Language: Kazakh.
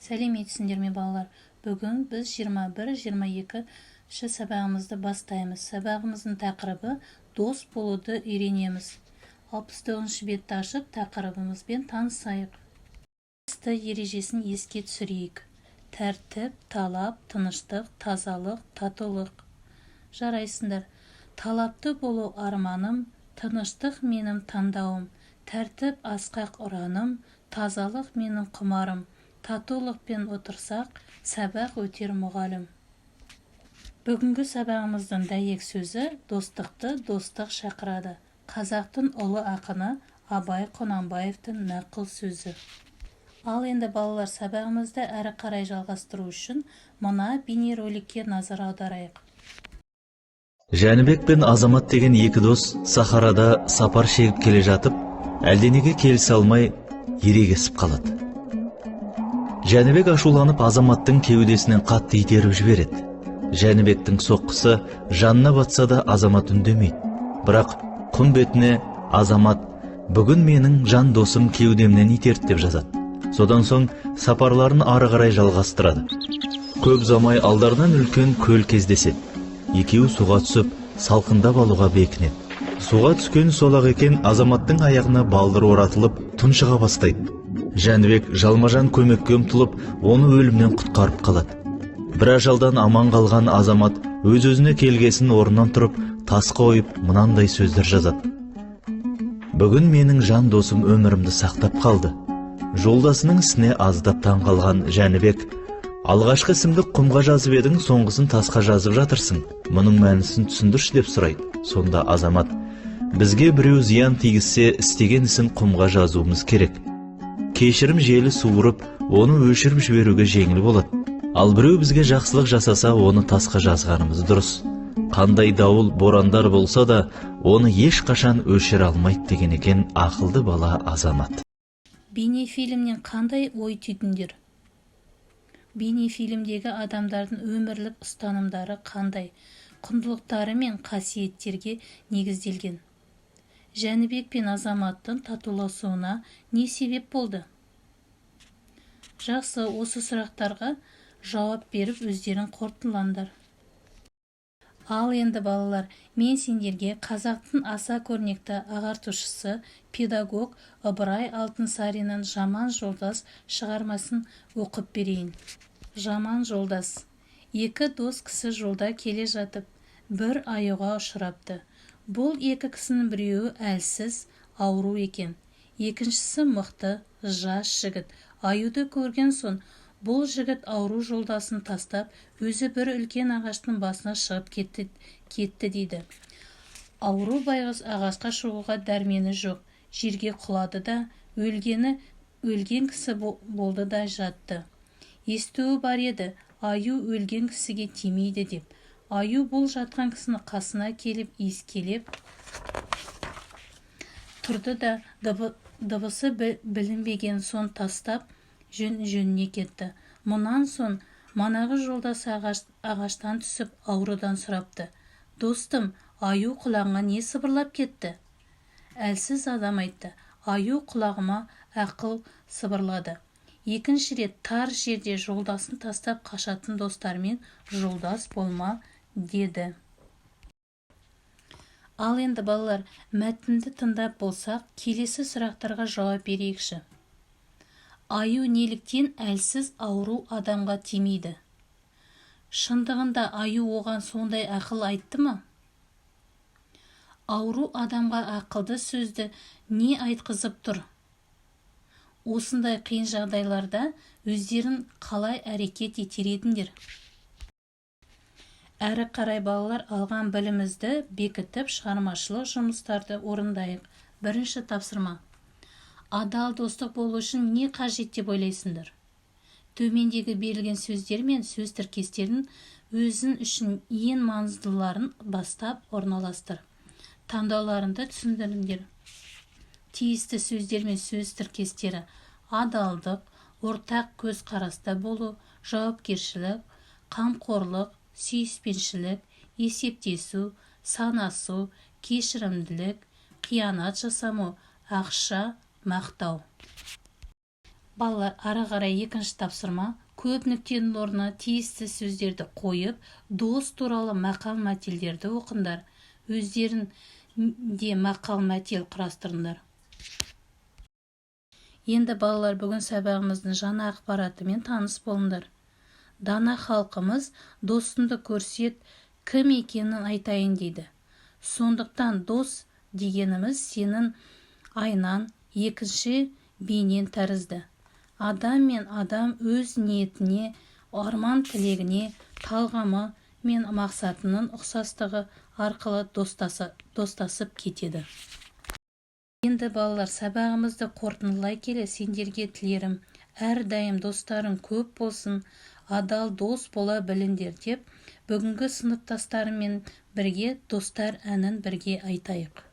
Сәлеметсіңдер ме балалар? Бүгін біз 21-22 сабағымызды бастаймыз. Сабағымыздың тақырыбы дос болуды үйренеміз. 69 бетті ашып, тақырыбымызбен танысайық. Тесті ережесін еске түсірейік. Тәртіп, талап, тыныштық, тазалық, татулық. Жарайсыңдар. Талапты болу арманым, тыныштық менің таңдауым, тәртіп асқақ ұраным, тазалық менің құмарым, татулықпен отырсақ, сабақ өтер мұғалім. Бүгінгі сабағымыздың дәйек сөзі достықты достық шақырады. Қазақтың ұлы ақыны Абай Құнанбаевтың нақыл сөзі. Ал енді балалар, сабағымызды әрі қарай жалғастыру үшін мына бейнероликке назар аударайық. Жәнібек пен Азамат деген екі дос Сахарада сапар шегіп келе жатып, әлденеге келісе алмай ерегесіп қалады. Жәнібек ашуланып Азаматтың кеудесінен қатты итеріп жібереді. Жәнібектің соққысы жанына батса да Азамат үндемейді. Бірақ құм бетіне Азамат «Бүгін менің жан досым кеудемнен итерді» деп жазады. Содан соң сапарларын ары қарай жалғастырады. Көп замай алдарынан үлкен көл кездеседі. Екеуі суға түсіп, салқындап алуға бекінеді. Суға түскен сол-ақ екен, Азаматтың аяғына балдыр оратылып, тұншыға бастайды. Жәнібек жалма-жан көмекке ұмтылып, оны өлімнен құтқарып қалады. Бір ажалдан аман қалған Азамат өз-өзіне келгесін орнынан тұрып, тасқа ойып, мынандай сөздер жазады. «Бүгін менің жан досым өмірімді сақтап қалды». Жолдасының ісіне аздап таң қалған Жәнібек: «Алғашқы ісімді құмға жазып едің, соңғысын тасқа жазып жатырсың. Мұның мәнісін түсіндірші» деп сұрайды. Сонда Азамат: «Бізге біреу зиян тигізсе, істеген ісін құмға жазуымыз керек. Кешірім желі суырып, оны өшіріп жіберуге жеңіл болады. Ал біреу бізге жақсылық жасаса, оны тасқа жазғанымыз дұрыс. Қандай дауыл, борандар болса да, оны ешқашан өшіре алмайды» деген екен ақылды бала Азамат. Бейнефильмнен қандай ой түйдіңдер? Бейнефильмдегі адамдардың өмірлік ұстанымдары қандай, құндылықтары мен қасиеттерге негізделген? Жәнібек пен Азаматтың татуласуына не себеп болды? Жақсы, осы сұрақтарға жауап беріп өздерін қорытындылаңдар. Ал енді балалар, мен сендерге қазақтың аса көрнекті ағартушысы, педагог Ыбырай Алтынсаринның «Жаман жолдас» шығармасын оқып берейін. Жаман жолдас. Екі дос кісі жолда келе жатып, бір аюға ұшырапты. Бұл екі кісінің біреуі әлсіз, ауру екен. Екіншісі мықты, жас жігіт. Аюды көрген соң, бұл жігіт ауру жолдасын тастап, өзі бір үлкен ағаштың басына шығып кетті дейді. Ауру байғұс ағашқа шығуға дәрмені жоқ. Жерге құлады да, өлген кісі болды да жатты. Естуі бар еді, аю өлген кісіге тимейді деп. Аю бұл жатқан кісіні қасына келіп, иіскелеп тұрды да, дыбысы білінбеген соң тастап, жөніне кетті. Мұнан соң манағы жолдасы ағаштан түсіп аурудан сұрапты. «Достым, аю құлағыңа не сыбырлап кетті?» Әлсіз адам айтты: «Аю құлағыма ақыл сыбырлады». Екінші рет тар жерде жолдасын тастап қашатын достармен жолдас болма деді. Ал енді балалар, мәтінді тыңдап болсақ, келесі сұрақтарға жауап берейікші. Аю неліктен әлсіз ауру адамға тимейді? Шындығында аю оған сондай ақыл айтты ма? Ауру адамға ақылды сөзді не айтқызып тұр? Осындай қиын жағдайларда өздерін қалай әрекет етер едіңдер? Әрі қарай балалар, алған білімізді бекітіп, шығармашылық жұмыстарды орындайық. Бірінші тапсырма. Адал достық болу үшін не қажет деп ойлайсыңдар? Төмендегі берілген сөздер мен сөз тіркестерін өзің үшін ең маңыздыларын бастап орналастыр. Таңдауларында түсіндіріңдер. Тиісті сөздер мен сөз тіркестері: адалдық, ортақ көз қараста болу, жауапкершілік, қамқорлық, сүйіспеншілік, есептесу, санасу, кешірімділік, қиянат жасамау, ақша, мақтау. Балалар, ары қарай екінші тапсырма. Көп нүктенің орнына тиісті сөздерді қойып, дос туралы мақал-мәтелдерді оқыңдар. Өздерінде мақал-мәтел құрастырыңдар. Енді балалар, бүгін сабағымыздың жаңа ақпаратымен таныс болыңдар. Дана халқымыз досыңды көрсет, кім екенін айтайын дейді. Сондықтан дос дегеніміз сенің айнан, екінші бейнен тәрізді. Адам мен адам өз ниетіне, арман тілегіне, талғамы мен мақсатының ұқсастығы арқылы достасып кетеді. Енді балалар, сабағымызды қорытындылай келе сендерге тілерім, әрдайым достарың көп болсын, адал дос бола біліңдер деп, бүгінгі сыныптастарымен бірге достар әнін бірге айтайық.